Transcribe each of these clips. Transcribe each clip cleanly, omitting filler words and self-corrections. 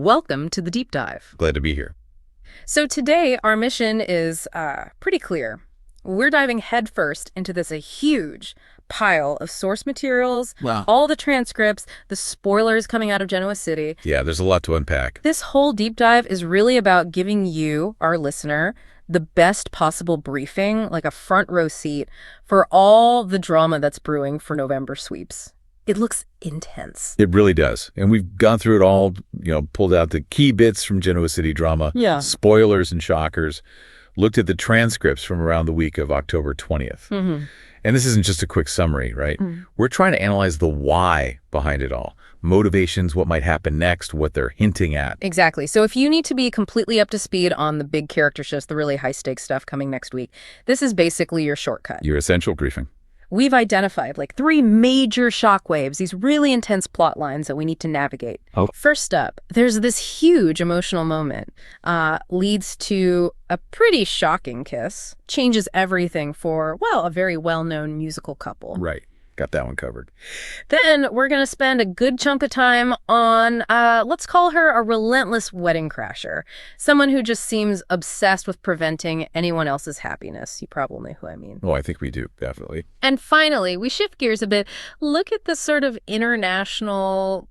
Welcome to the Deep Dive. Glad to be here. So today, our mission is pretty clear. We're diving headfirst into this huge pile of source materials, Wow. all the transcripts, the spoilers coming out of Genoa City. Yeah, there's a lot to unpack. This whole deep dive is really about giving you, our listener, the best possible briefing, like a front row seat, for all the drama that's brewing for November sweeps. It looks intense. It really does. And we've gone through it all, pulled out the key bits from Genoa City drama, spoilers and shockers, looked at the transcripts from around the week of October 20th. Mm-hmm. And this isn't just a quick summary, right? We're trying to analyze the why behind it all. Motivations, what might happen next, what they're hinting at. Exactly. So if you need to be completely up to speed on the big character shifts, the really high-stakes stuff coming next week, this is basically your shortcut. Your essential briefing. We've identified like 3 major shockwaves, these really intense plot lines that we need to navigate. First up, there's this huge emotional moment, leads to a pretty shocking kiss, changes everything for, well, a very well-known musical couple. Right. Got that one covered. Then we're going to spend a good chunk of time on, let's call her a relentless wedding crasher. Someone who just seems obsessed with preventing anyone else's happiness. You probably know who I mean. Oh, I think we do, definitely. And finally, we shift gears a bit. Look at this sort of international,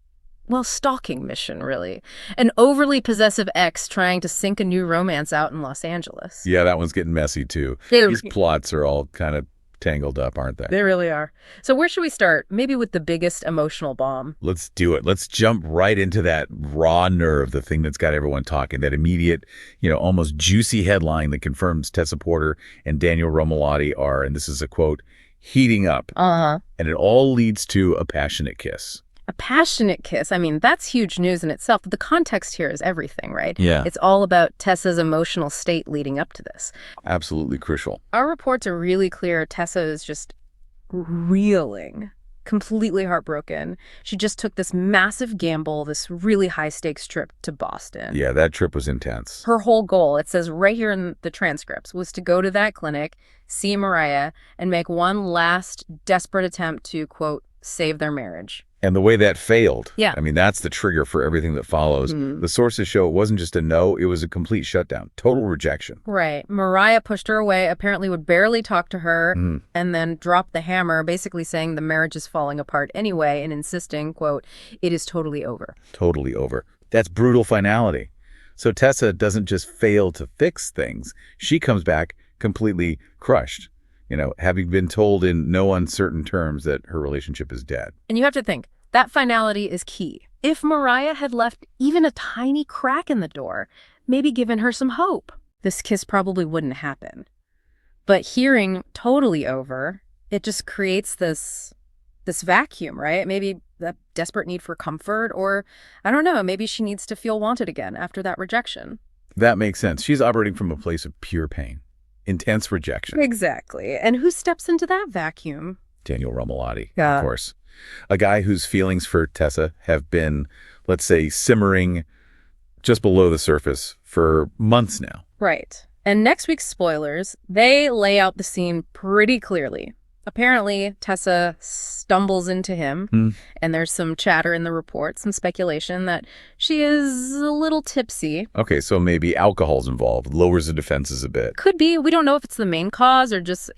well, stalking mission, really. An overly possessive ex trying to sink a new romance out in Los Angeles. Yeah, that one's getting messy, too. These plots are all kind of tangled up, aren't they? They really are. So where should we start? Maybe with the biggest emotional bomb. Let's do it. Let's jump right into that raw nerve, the thing that's got everyone talking, that immediate, almost juicy headline that confirms Tessa Porter and Daniel Romalotti are, and this is a quote, heating up. And it all leads to a passionate kiss. A passionate kiss. I mean, that's huge news in itself. But the context here is everything, right? Yeah. It's all about Tessa's emotional state leading up to this. Absolutely crucial. Our reports are really clear. Tessa is just reeling, completely heartbroken. She just took this massive gamble, this really high-stakes trip to Boston. Yeah, that trip was intense. Her whole goal, it says right here in the transcripts, was to go to that clinic, see Mariah, and make one last desperate attempt to, quote, save their marriage. And the way that failed, yeah. I mean, that's the trigger for everything that follows. The sources show it wasn't just a no, it was a complete shutdown, total rejection. Right. Mariah pushed her away, apparently would barely talk to her, and then dropped the hammer, basically saying the marriage is falling apart anyway, and insisting, quote, it is totally over. Totally over. That's brutal finality. So Tessa doesn't just fail to fix things. She comes back completely crushed. Having been told in no uncertain terms that her relationship is dead. And you have to think, that finality is key. If Mariah had left even a tiny crack in the door, maybe given her some hope, this kiss probably wouldn't happen. But hearing totally over, it just creates this vacuum, right? Maybe that desperate need for comfort, or I don't know, maybe she needs to feel wanted again after that rejection. That makes sense. She's operating from a place of pure pain. Intense rejection. Exactly. And who steps into that vacuum? Daniel Romalotti, of course. A guy whose feelings for Tessa have been, let's say, simmering just below the surface for months now. Right. And next week's spoilers, they lay out the scene pretty clearly. Apparently, Tessa stumbles into him, and there's some chatter in the report, some speculation that she is a little tipsy. Okay, so maybe alcohol's involved, lowers the defenses a bit. Could be. We don't know if it's the main cause or just,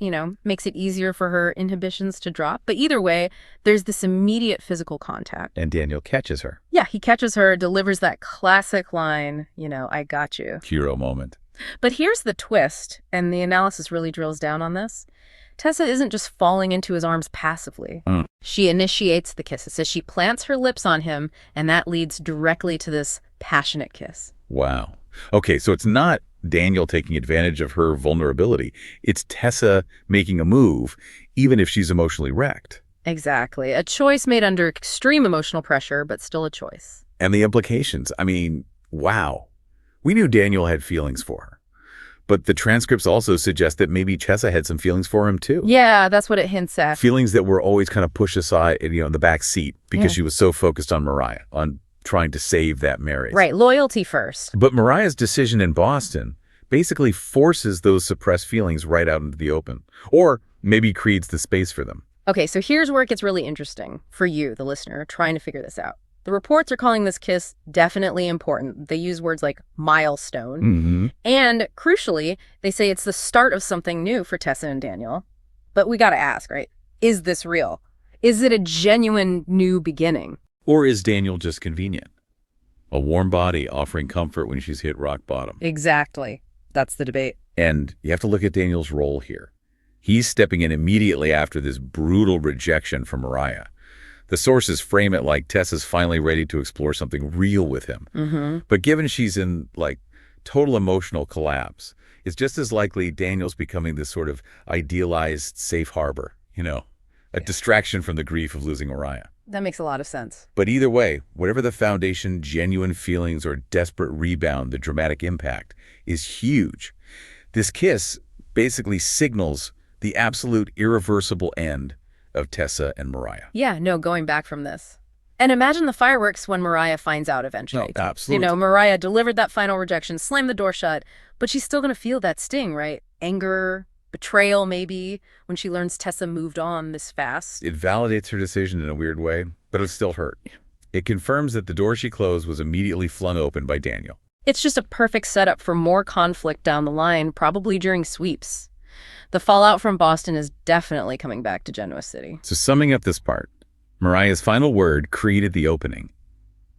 makes it easier for her inhibitions to drop. But either way, there's this immediate physical contact. And Daniel catches her. Yeah, he catches her, delivers that classic line, I got you. Hero moment. But here's the twist, and the analysis really drills down on this. Tessa isn't just falling into his arms passively. She initiates the kiss. It says she plants her lips on him, and that leads directly to this passionate kiss. Wow. Okay, so it's not Daniel taking advantage of her vulnerability. It's Tessa making a move, even if she's emotionally wrecked. Exactly. A choice made under extreme emotional pressure, but still a choice. And the implications. I mean, wow. We knew Daniel had feelings for her. But the transcripts also suggest that maybe Tessa had some feelings for him, too. Yeah, that's what it hints at. Feelings that were always kind of pushed aside, in the back seat because she was so focused on Mariah, on trying to save that marriage. Right, loyalty first. But Mariah's decision in Boston basically forces those suppressed feelings right out into the open, or maybe creates the space for them. Okay, so here's where it gets really interesting for you, the listener, trying to figure this out. The reports are calling this kiss definitely important. They use words like milestone. Mm-hmm. And crucially, they say it's the start of something new for Tessa and Daniel. But we got to ask, right? Is this real? Is it a genuine new beginning? Or is Daniel just convenient? A warm body offering comfort when she's hit rock bottom. Exactly. That's the debate. And you have to look at Daniel's role here. He's stepping in immediately after this brutal rejection from Mariah. The sources frame it like Tessa's finally ready to explore something real with him. Mm-hmm. But given she's in, total emotional collapse, it's just as likely Daniel's becoming this sort of idealized safe harbor, a distraction from the grief of losing Mariah. That makes a lot of sense. But either way, whatever the foundation, genuine feelings or desperate rebound, the dramatic impact is huge. This kiss basically signals the absolute irreversible end of Tessa and Mariah. Yeah, no going back from this. And imagine the fireworks when Mariah finds out eventually. No, absolutely. Mariah delivered that final rejection, slammed the door shut, but she's still going to feel that sting, right? Anger, betrayal maybe, when she learns Tessa moved on this fast. It validates her decision in a weird way, but it still hurt. It confirms that the door she closed was immediately flung open by Daniel. It's just a perfect setup for more conflict down the line, probably during sweeps. The fallout from Boston is definitely coming back to Genoa City. So summing up this part, Mariah's final word created the opening.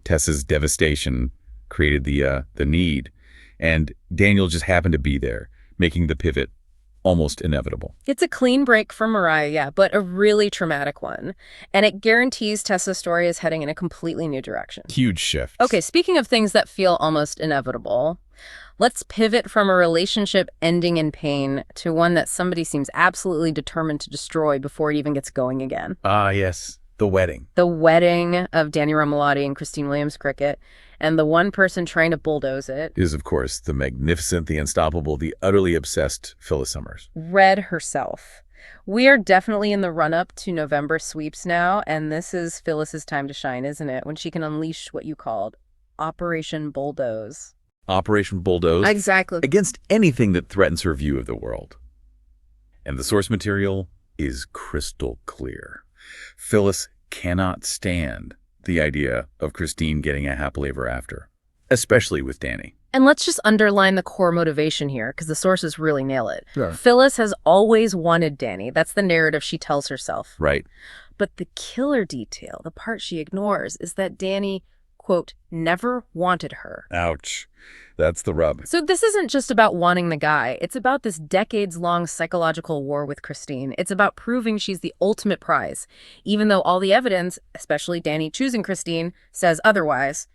Tessa's devastation created the need. And Daniel just happened to be there, making the pivot almost inevitable. It's a clean break for Mariah, yeah, but a really traumatic one. And it guarantees Tessa's story is heading in a completely new direction. Huge shift. Okay, speaking of things that feel almost inevitable, let's pivot from a relationship ending in pain to one that somebody seems absolutely determined to destroy before it even gets going again. Ah, yes. The wedding. The wedding of Danny Romolotti and Christine Williams-Cricket, and the one person trying to bulldoze it Is, of course, the magnificent, the unstoppable, the utterly obsessed Phyllis Summers. Red herself. We are definitely in the run-up to November sweeps now, and this is Phyllis's time to shine, isn't it? When she can unleash what you called Operation Bulldoze. Operation Bulldoze. Exactly. Against anything that threatens her view of the world. And the source material is crystal clear. Phyllis cannot stand the idea of Christine getting a happily ever after, especially with Danny. And let's just underline the core motivation here, because the sources really nail it. Sure. Phyllis has always wanted Danny. That's the narrative she tells herself. Right. But the killer detail, the part she ignores, is that Danny, quote, never wanted her. Ouch. That's the rub. So this isn't just about wanting the guy. It's about this decades-long psychological war with Christine. It's about proving she's the ultimate prize, even though all the evidence, especially Danny choosing Christine, says otherwise.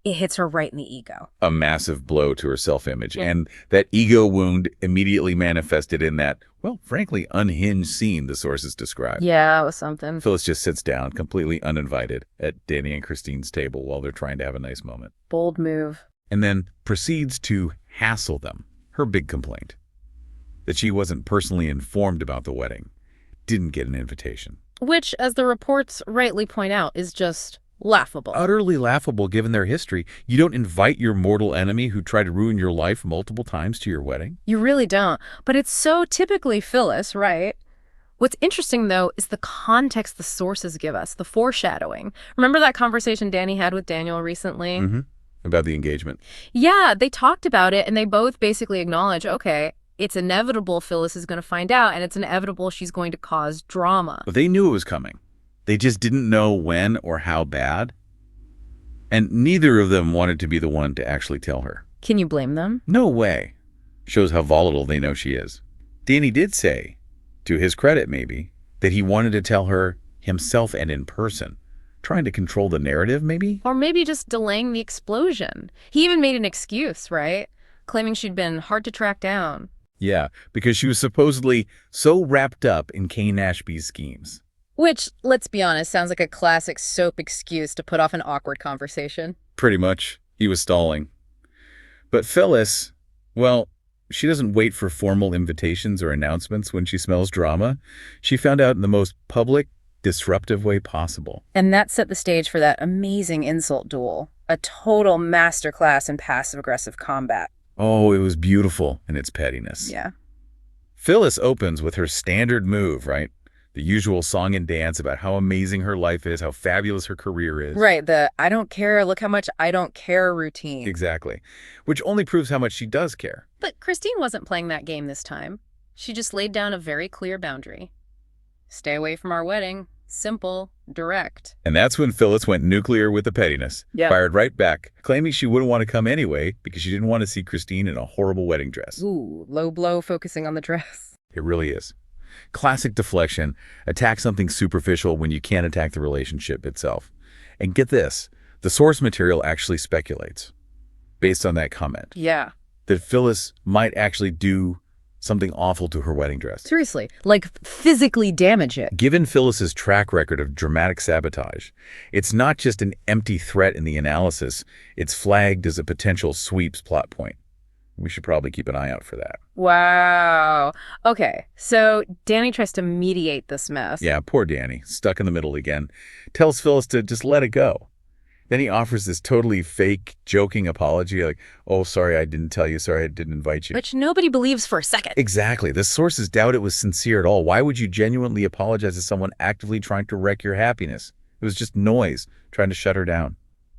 It hits her right in the ego. A massive blow to her self-image. Yeah. And that ego wound immediately manifested in that, well, frankly, unhinged scene the sources describe. Yeah, it was something. Phyllis just sits down, completely uninvited, at Danny and Christine's table while they're trying to have a nice moment. Bold move. And then proceeds to hassle them. Her big complaint. That she wasn't personally informed about the wedding. Didn't get an invitation. Which, as the reports rightly point out, is just laughable. Utterly laughable given their history. You don't invite your mortal enemy who tried to ruin your life multiple times to your wedding. You really don't. But it's so typically Phyllis, right? What's interesting, though, is the context the sources give us, the foreshadowing. Remember that conversation Danny had with Daniel recently? Mm-hmm. About the engagement. Yeah, they talked about it, and they both basically acknowledge, okay, it's inevitable Phyllis is going to find out, and it's inevitable she's going to cause drama. But they knew it was coming. They just didn't know when or how bad. And neither of them wanted to be the one to actually tell her. Can you blame them? No way. Shows how volatile they know she is. Danny did say, to his credit maybe, that he wanted to tell her himself and in person. Trying to control the narrative, maybe? Or maybe just delaying the explosion. He even made an excuse, right? Claiming she'd been hard to track down. Yeah, because she was supposedly so wrapped up in Kane Ashby's schemes. Which, let's be honest, sounds like a classic soap excuse to put off an awkward conversation. Pretty much. He was stalling. But Phyllis, well, she doesn't wait for formal invitations or announcements when she smells drama. She found out in the most public, disruptive way possible. And that set the stage for that amazing insult duel. A total masterclass in passive-aggressive combat. Oh, it was beautiful in its pettiness. Yeah. Phyllis opens with her standard move, right? The usual song and dance about how amazing her life is, how fabulous her career is. Right, the I don't care, look how much I don't care routine. Exactly. Which only proves how much she does care. But Christine wasn't playing that game this time. She just laid down a very clear boundary. Stay away from our wedding. Simple, direct. And that's when Phyllis went nuclear with the pettiness. Yep. Fired right back, claiming she wouldn't want to come anyway because she didn't want to see Christine in a horrible wedding dress. Ooh, low blow focusing on the dress. It really is. Classic deflection. Attack something superficial when you can't attack the relationship itself. And get this, the source material actually speculates, based on that comment, Yeah. that Phyllis might actually do something awful to her wedding dress. Seriously, like physically damage it. Given Phyllis's track record of dramatic sabotage, it's not just an empty threat in the analysis, it's flagged as a potential sweeps plot point. We should probably keep an eye out for that. Wow. Okay, so Danny tries to mediate this mess. Yeah, poor Danny, stuck in the middle again, tells Phyllis to just let it go. Then he offers this totally fake, joking apology, like, oh, sorry, I didn't tell you, sorry, I didn't invite you. Which nobody believes for a second. Exactly. The sources doubt it was sincere at all. Why would you genuinely apologize to someone actively trying to wreck your happiness? It was just noise, trying to shut her down.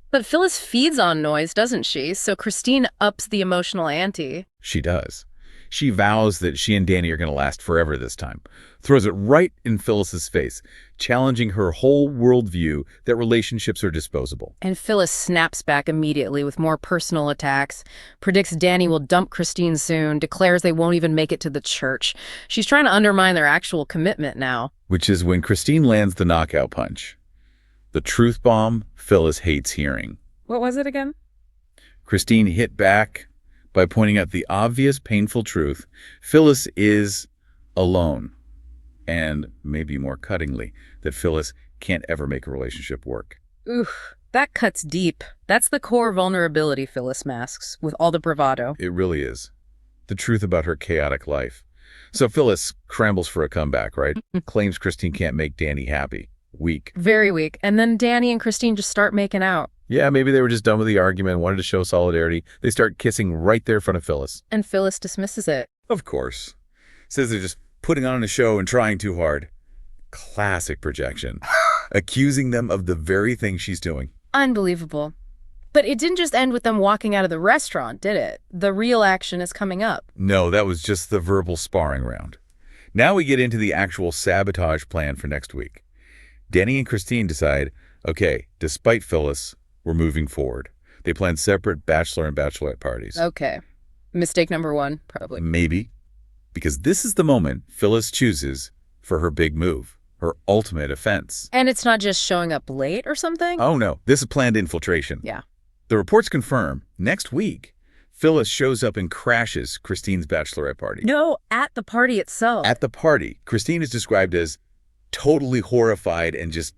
But Phyllis feeds on noise, doesn't she? So Christine ups the emotional ante. She does. She vows that she and Danny are going to last forever this time. Throws it right in Phyllis's face, challenging her whole worldview that relationships are disposable. And Phyllis snaps back immediately with more personal attacks, predicts Danny will dump Christine soon, declares they won't even make it to the church. She's trying to undermine their actual commitment now. Which is when Christine lands the knockout punch. The truth bomb Phyllis hates hearing. What was it again? Christine hit back by pointing out the obvious, painful truth. Phyllis is alone. And maybe more cuttingly, that Phyllis can't ever make a relationship work. Oof, that cuts deep. That's the core vulnerability Phyllis masks, with all the bravado. It really is. The truth about her chaotic life. So Phyllis scrambles for a comeback, right? Claims Christine can't make Danny happy. Weak. Very weak. And then Danny and Christine just start making out. Yeah, maybe they were just done with the argument, wanted to show solidarity. They start kissing right there in front of Phyllis. And Phyllis dismisses it. Of course. Says they're just putting on a show and trying too hard. Classic projection. Accusing them of the very thing she's doing. Unbelievable. But it didn't just end with them walking out of the restaurant, did it? The real action is coming up. No, that was just the verbal sparring round. Now we get into the actual sabotage plan for next week. Danny and Christine decide, okay, despite Phyllis, we're moving forward. They plan separate bachelor and bachelorette parties. Okay. Mistake number one, probably. Maybe. Because this is the moment Phyllis chooses for her big move, her ultimate offense. And it's not just showing up late or something? Oh, no. This is planned infiltration. Yeah. The reports confirm next week, Phyllis shows up and crashes Christine's bachelorette party. No, at the party itself. At the party, Christine is described as totally horrified and just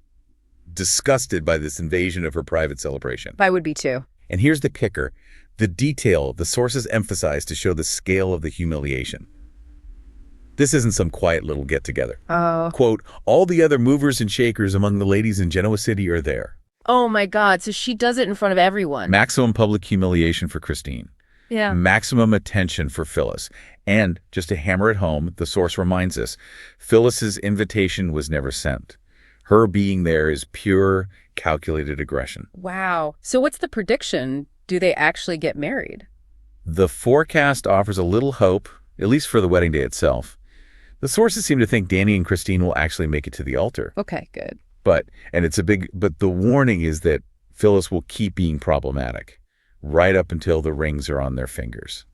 disgusted by this invasion of her private celebration. I would be too. And here's the kicker. The detail the sources emphasize to show the scale of the humiliation. This isn't some quiet little get-together. Oh. Quote, all the other movers and shakers among the ladies in Genoa City are there. Oh my God, so she does it in front of everyone. Maximum public humiliation for Christine. Yeah. Maximum attention for Phyllis. And just to hammer it home, the source reminds us, Phyllis's invitation was never sent. Her being there is pure, calculated aggression. Wow. So what's the prediction? Do they actually get married? The forecast offers a little hope, at least for the wedding day itself. The sources seem to think Danny and Christine will actually make it to the altar. Okay, good. But the warning is that Phyllis will keep being problematic right up until the rings are on their fingers,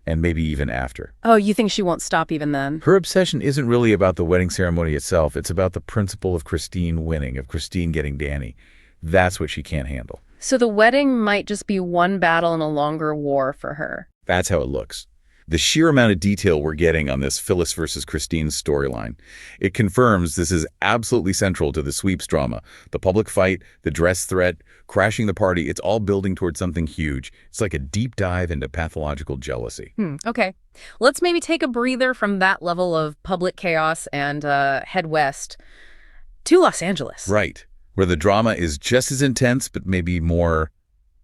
and maybe even after. Oh, you think she won't stop even then? Her obsession isn't really about the wedding ceremony itself. It's about the principle of Christine winning, of Christine getting Danny. That's what she can't handle. So the wedding might just be one battle in a longer war for her. That's how it looks. The sheer amount of detail we're getting on this Phyllis versus Christine storyline, it confirms this is absolutely central to the sweeps drama. The public fight, the dress threat, crashing the party, it's all building towards something huge. It's like a deep dive into pathological jealousy. Okay. Let's maybe take a breather from that level of public chaos and head west to Los Angeles. Right, where the drama is just as intense, but maybe more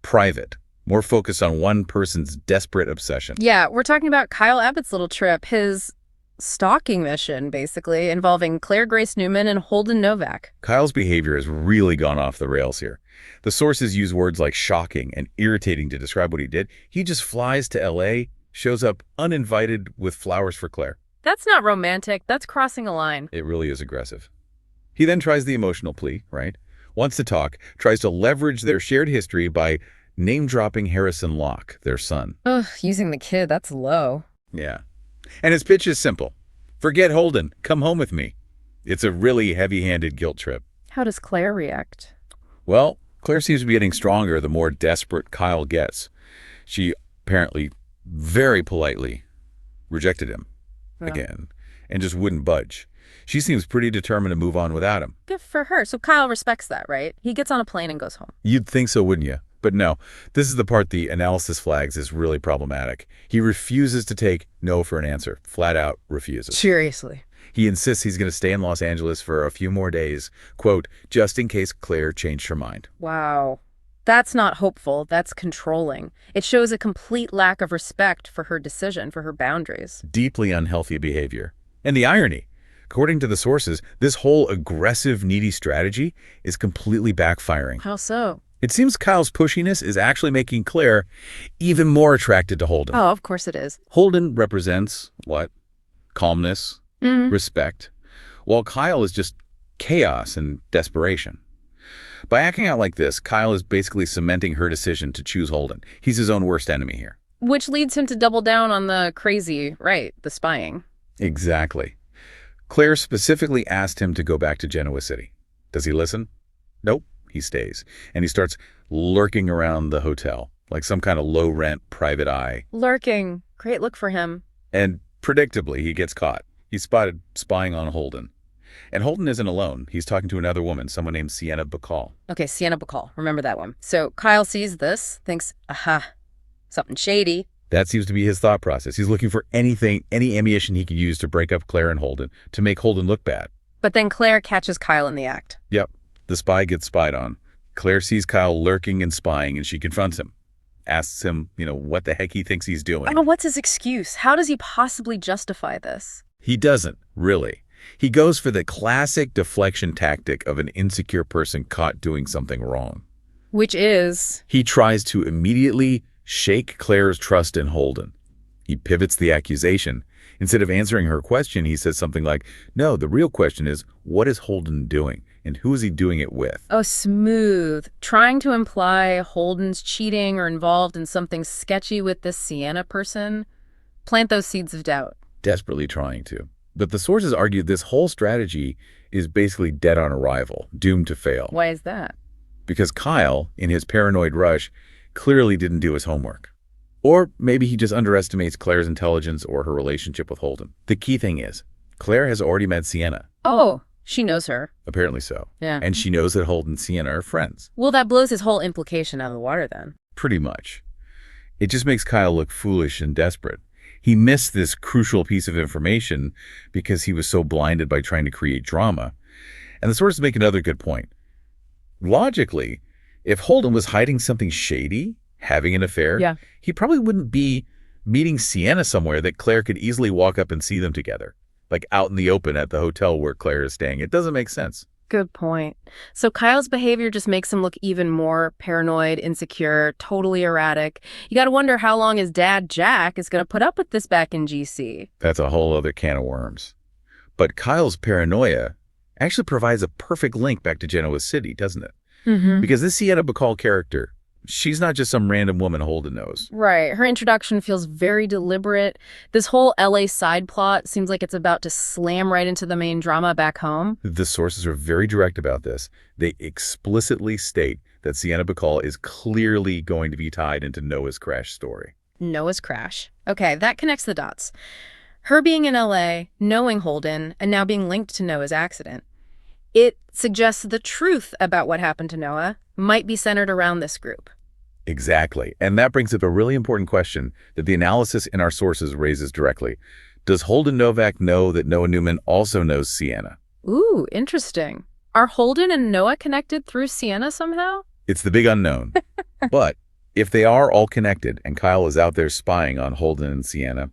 private. More focused on one person's desperate obsession. Yeah, we're talking about Kyle Abbott's little trip, his stalking mission, basically, involving Claire Grace Newman and Holden Novak. Kyle's behavior has really gone off the rails here. The sources use words like shocking and irritating to describe what he did. He just flies to L.A., shows up uninvited with flowers for Claire. That's not romantic. That's crossing a line. It really is aggressive. He then tries the emotional plea, right? Wants to talk, tries to leverage their shared history by name-dropping Harrison Locke, their son. Ugh, using the kid, that's low. Yeah. And his pitch is simple. Forget Holden. Come home with me. It's a really heavy-handed guilt trip. How does Claire react? Well, Claire seems to be getting stronger the more desperate Kyle gets. She apparently very politely rejected him again and just wouldn't budge. She seems pretty determined to move on without him. Good for her. So Kyle respects that, right? He gets on a plane and goes home. You'd think so, wouldn't you? But no, this is the part the analysis flags is really problematic. He refuses to take no for an answer. Flat out refuses. Seriously. He insists he's going to stay in Los Angeles for a few more days, quote, just in case Claire changed her mind. Wow. That's not hopeful. That's controlling. It shows a complete lack of respect for her decision, for her boundaries. Deeply unhealthy behavior. And the irony, according to the sources, this whole aggressive, needy strategy is completely backfiring. How so? It seems Kyle's pushiness is actually making Claire even more attracted to Holden. Oh, of course it is. Holden represents what? Calmness, respect, while Kyle is just chaos and desperation. By acting out like this, Kyle is basically cementing her decision to choose Holden. He's his own worst enemy here. Which leads him to double down on the crazy, right, the spying. Exactly. Claire specifically asked him to go back to Genoa City. Does he listen? Nope. He stays. And he starts lurking around the hotel, like some kind of low-rent private eye. Lurking. Great look for him. And predictably, he gets caught. He's spotted spying on Holden. And Holden isn't alone. He's talking to another woman, someone named Sienna Bacall. Okay, Sienna Bacall. Remember that one. So Kyle sees this, thinks, aha, something shady. That seems to be his thought process. He's looking for anything, any ammunition he could use to break up Claire and Holden, to make Holden look bad. But then Claire catches Kyle in the act. Yep. The spy gets spied on. Claire sees Kyle lurking and spying, and she confronts him. Asks him, what the heck he thinks he's doing. Oh, what's his excuse? How does he possibly justify this? He doesn't, really. He goes for the classic deflection tactic of an insecure person caught doing something wrong. Which is? He tries to immediately shake Claire's trust in Holden. He pivots the accusation. Instead of answering her question, he says something like, no, the real question is, what is Holden doing? And who is he doing it with? Oh, smooth. Trying to imply Holden's cheating or involved in something sketchy with this Sienna person. Plant those seeds of doubt. Desperately trying to. But the sources argue this whole strategy is basically dead on arrival, doomed to fail. Why is that? Because Kyle, in his paranoid rush, clearly didn't do his homework. Or maybe he just underestimates Claire's intelligence or her relationship with Holden. The key thing is, Claire has already met Sienna. Oh, she knows her. Apparently so. Yeah. And she knows that Holden and Sienna are friends. Well, that blows his whole implication out of the water then. Pretty much. It just makes Kyle look foolish and desperate. He missed this crucial piece of information because he was so blinded by trying to create drama. And the sources make another good point. Logically, if Holden was hiding something shady, having an affair, he probably wouldn't be meeting Sienna somewhere that Claire could easily walk up and see them together, like out in the open at the hotel where Claire is staying. It doesn't make sense. Good point. So Kyle's behavior just makes him look even more paranoid, insecure, totally erratic. You got to wonder how long his dad, Jack, is going to put up with this back in GC. That's a whole other can of worms. But Kyle's paranoia actually provides a perfect link back to Genoa City, doesn't it? Because this Sienna Bacall character, she's not just some random woman Holden knows. Right. Her introduction feels very deliberate. This whole LA side plot seems like it's about to slam right into the main drama back home. The sources are very direct about this. They explicitly state that Sienna Bacall is clearly going to be tied into Noah's crash story. Noah's crash. Okay, that connects the dots. Her being in LA, knowing Holden, and now being linked to Noah's accident. It suggests the truth about what happened to Noah might be centered around this group. Exactly. And that brings up a really important question that the analysis in our sources raises directly. Does Holden Novak know that Noah Newman also knows Sienna? Ooh, interesting. Are Holden and Noah connected through Sienna somehow? It's the big unknown. But if they are all connected and Kyle is out there spying on Holden and Sienna,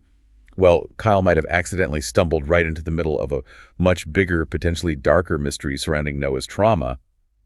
Well, Kyle might have accidentally stumbled right into the middle of a much bigger, potentially darker mystery surrounding Noah's trauma,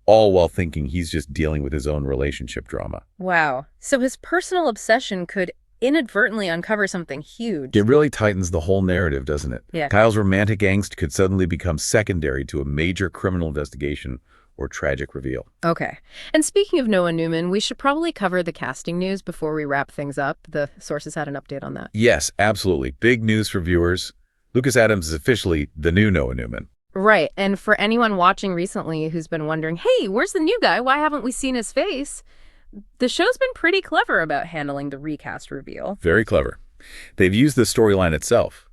all while thinking he's just dealing with his own relationship drama. Wow. So his personal obsession could inadvertently uncover something huge. It really tightens the whole narrative, doesn't it? Yeah. Kyle's romantic angst could suddenly become secondary to a major criminal investigation or tragic reveal. Okay. And speaking of Noah Newman, we should probably cover the casting news before we wrap things up. The sources had an update on that. Yes, absolutely. Big news for viewers. Lucas Adams is officially the new Noah Newman. Right. And for anyone watching recently who's been wondering, hey, where's the new guy? Why haven't we seen his face? The show's been pretty clever about handling the recast reveal. Very clever. They've used the storyline itself.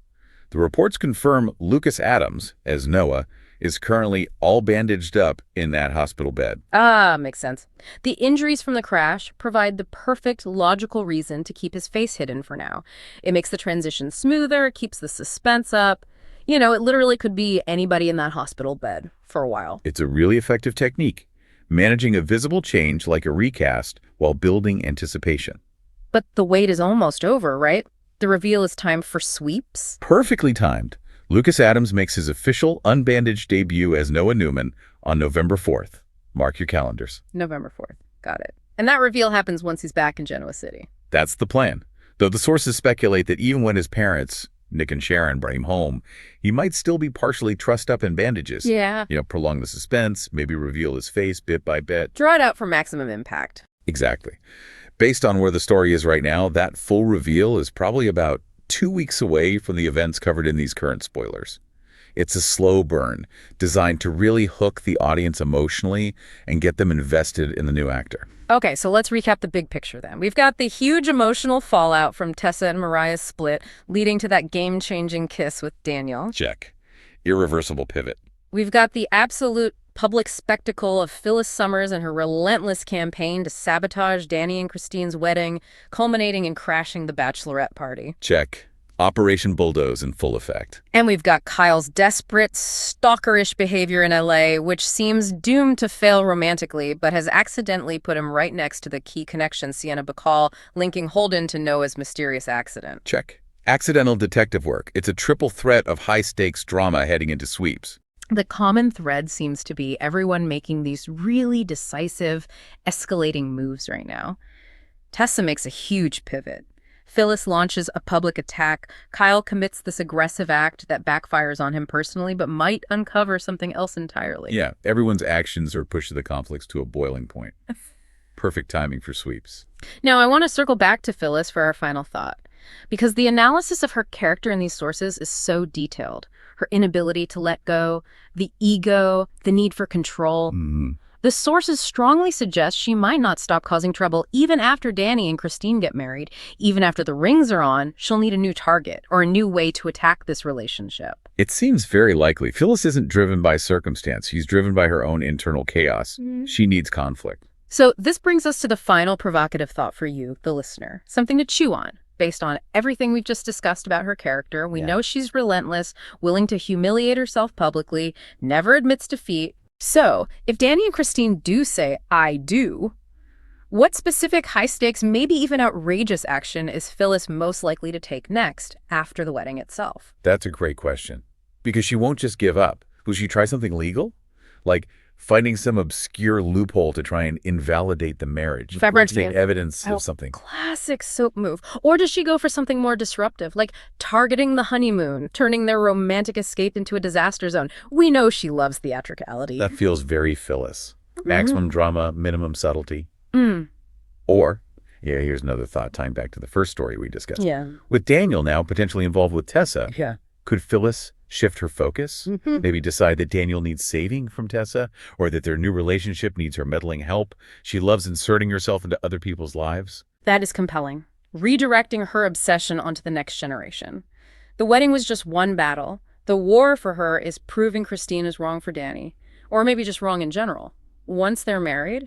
The reports confirm Lucas Adams, as Noah, is currently all bandaged up in that hospital bed. Ah, makes sense. The injuries from the crash provide the perfect logical reason to keep his face hidden for now. It makes the transition smoother, keeps the suspense up. You know, it literally could be anybody in that hospital bed for a while. It's a really effective technique, managing a visible change like a recast while building anticipation. But the wait is almost over, right? The reveal is time for sweeps. Perfectly timed. Lucas Adams makes his official unbandaged debut as Noah Newman on November 4th. Mark your calendars. November 4th. Got it. And that reveal happens once he's back in Genoa City. That's the plan. Though the sources speculate that even when his parents, Nick and Sharon, brought him home, he might still be partially trussed up in bandages. Yeah. Prolong the suspense, maybe reveal his face bit by bit. Draw it out for maximum impact. Exactly. Based on where the story is right now, that full reveal is probably about 2 weeks away from the events covered in these current spoilers. It's a slow burn, designed to really hook the audience emotionally and get them invested in the new actor. Okay, so let's recap the big picture then. We've got the huge emotional fallout from Tessa and Mariah's split, leading to that game-changing kiss with Daniel. Check. Irreversible pivot. We've got the absolute public spectacle of Phyllis Summers and her relentless campaign to sabotage Danny and Christine's wedding, culminating in crashing the bachelorette party. Check. Operation Bulldoze in full effect. And we've got Kyle's desperate, stalkerish behavior in LA, which seems doomed to fail romantically, but has accidentally put him right next to the key connection, Sienna Bacall, linking Holden to Noah's mysterious accident. Check. Accidental detective work. It's a triple threat of high-stakes drama heading into sweeps. The common thread seems to be everyone making these really decisive, escalating moves right now. Tessa makes a huge pivot. Phyllis launches a public attack. Kyle commits this aggressive act that backfires on him personally, but might uncover something else entirely. Yeah, everyone's actions are pushing the conflicts to a boiling point. Perfect timing for sweeps. Now, I want to circle back to Phyllis for our final thought, because the analysis of her character in these sources is so detailed. Her inability to let go, the ego, the need for control. The sources strongly suggest she might not stop causing trouble even after Danny and Christine get married. Even after the rings are on, she'll need a new target or a new way to attack this relationship. It seems very likely. Phyllis isn't driven by circumstance. She's driven by her own internal chaos. She needs conflict. So this brings us to the final provocative thought for you, the listener. Something to chew on. Based on everything we've just discussed about her character, we know she's relentless, willing to humiliate herself publicly, never admits defeat. So, if Danny and Christine do say, I do, what specific high-stakes, maybe even outrageous action is Phyllis most likely to take next, after the wedding itself? That's a great question. Because she won't just give up. Will she try something legal? Like finding some obscure loophole to try and invalidate the marriage. Fabricating evidence of something. Classic soap move. Or does she go for something more disruptive, like targeting the honeymoon, turning their romantic escape into a disaster zone? We know she loves theatricality. That feels very Phyllis. Maximum drama, minimum subtlety. Or, here's another thought tying back to the first story we discussed. With Daniel now potentially involved with Tessa, could Phyllis shift her focus? Maybe decide that Daniel needs saving from Tessa, or that their new relationship needs her meddling help. She loves inserting herself into other people's lives. That is compelling. Redirecting her obsession onto the next generation. The wedding was just one battle. The war for her is proving Christine is wrong for Danny, or maybe just wrong in general. Once they're married,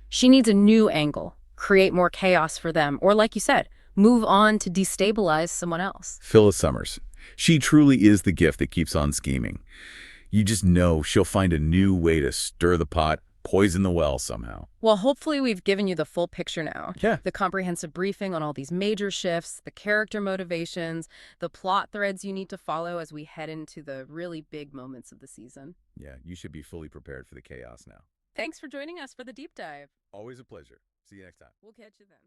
she needs a new angle, create more chaos for them, or like you said, move on to destabilize someone else. Phyllis Summers. She truly is the gift that keeps on scheming. You just know she'll find a new way to stir the pot, poison the well somehow. Well, hopefully we've given you the full picture now. Yeah. The comprehensive briefing on all these major shifts, the character motivations, the plot threads you need to follow as we head into the really big moments of the season. Yeah, you should be fully prepared for the chaos now. Thanks for joining us for the deep dive. Always a pleasure. See you next time. We'll catch you then.